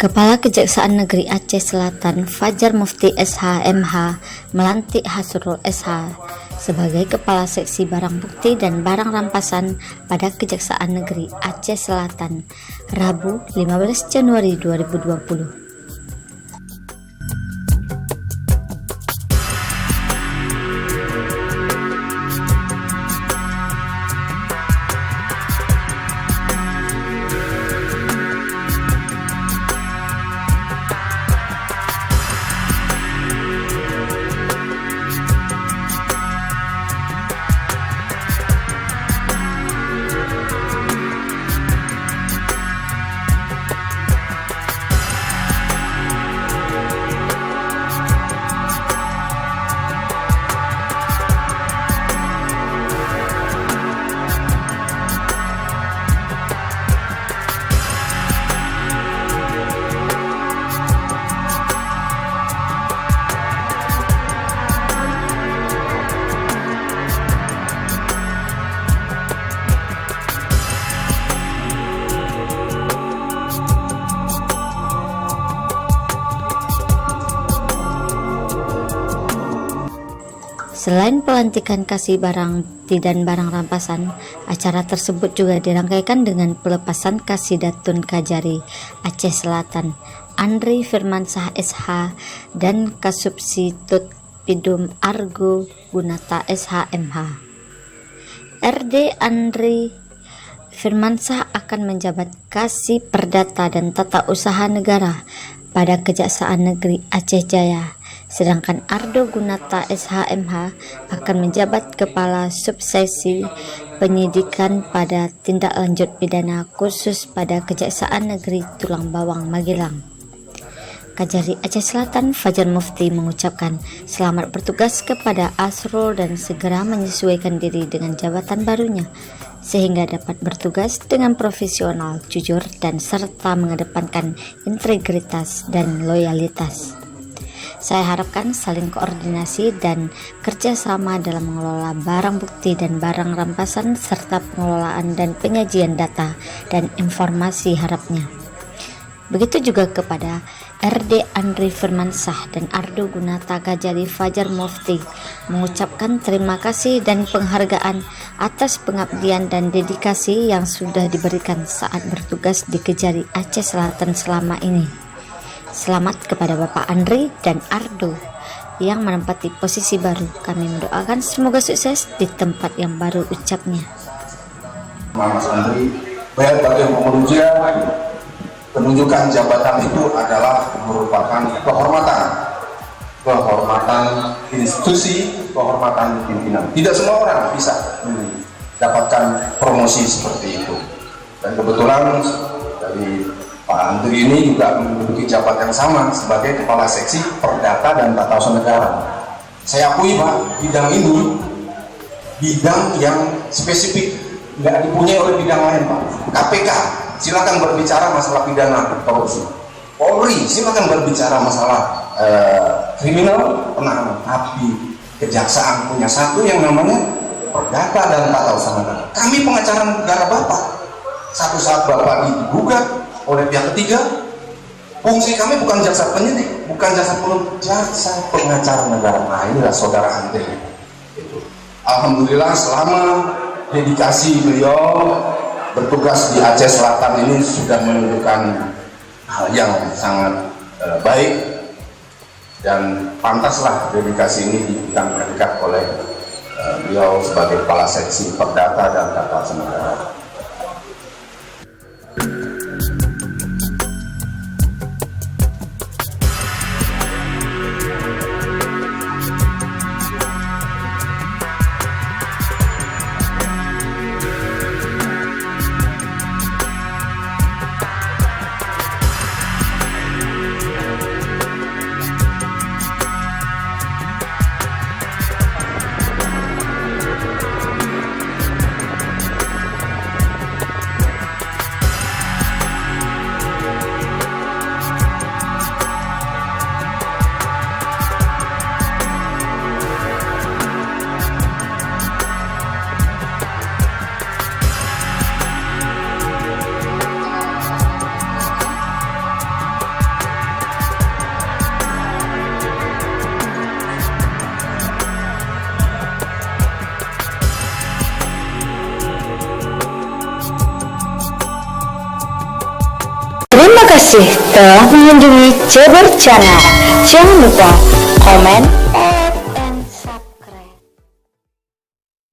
Kepala Kejaksaan Negeri Aceh Selatan Fajar Mufti SH MH melantik Hasrul SH sebagai Kepala Seksi Barang Bukti dan Barang Rampasan pada Kejaksaan Negeri Aceh Selatan, Rabu 15 Januari 2020. Selain pelantikan kasih barang bukti dan barang rampasan, acara tersebut juga dirangkaikan dengan pelepasan Kasidatun Kajari Aceh Selatan Andri Firmansyah SH dan Kasubsitut Pidum Argo Gunata SH MH. RD Andri Firmansyah akan menjabat Kasih Perdata dan Tata Usaha Negara pada Kejaksaan Negeri Aceh Jaya. Sedangkan Ardo Gunata SHMH akan menjabat Kepala Subsesi Penyidikan pada Tindak Lanjut Pidana Khusus pada Kejaksaan Negeri Tulang Bawang Magelang. Kajari Aceh Selatan Fajar Mufti mengucapkan selamat bertugas kepada Hasrul dan segera menyesuaikan diri dengan jabatan barunya sehingga dapat bertugas dengan profesional, jujur, dan serta mengedepankan integritas dan loyalitas. Saya harapkan saling koordinasi dan kerjasama dalam mengelola barang bukti dan barang rampasan serta pengelolaan dan penyajian data dan informasi harapnya. Begitu juga kepada RD Andri Firmansyah dan Ardo Gunata Kajari Fajar Mufti mengucapkan terima kasih dan penghargaan atas pengabdian dan dedikasi yang sudah diberikan saat bertugas di Kejari Aceh Selatan selama ini. Selamat kepada Bapak Andri dan Ardo yang menempati posisi baru. Kami mendoakan semoga sukses di tempat yang baru, ucapnya. Mas Andri, baik bagi penunjukan jabatan itu adalah merupakan kehormatan institusi, kehormatan pimpinan. Tidak semua orang bisa mendapatkan promosi seperti itu. Dan kebetulan dari Pak Andri ini juga memiliki jabatan yang sama sebagai Kepala Seksi Perdata dan Tata Usaha Negara. Saya akui Pak, bidang ini bidang yang spesifik, nggak dipunyai oleh bidang lain Pak. KPK, silakan berbicara masalah pidana korupsi. Polri, silakan berbicara masalah kriminal penanganan. Tapi Kejaksaan punya satu yang namanya Perdata dan Tata Usaha Negara. Kami pengacara negara Bapak. Satu saat Bapak digugat oleh pihak ketiga, fungsi kami bukan jaksa penyidik, bukan jaksa penuntut, jaksa pengacara negara. Nah inilah saudara Andri. Alhamdulillah selama dedikasi beliau bertugas di Aceh Selatan ini sudah menunjukkan hal yang sangat baik dan pantaslah dedikasi ini diberikan predikat oleh beliau sebagai Kepala Seksi Perdata dan Tata Usaha Negara. kasih telah mengunjungi Ceber Channel. Jangan lupa komen,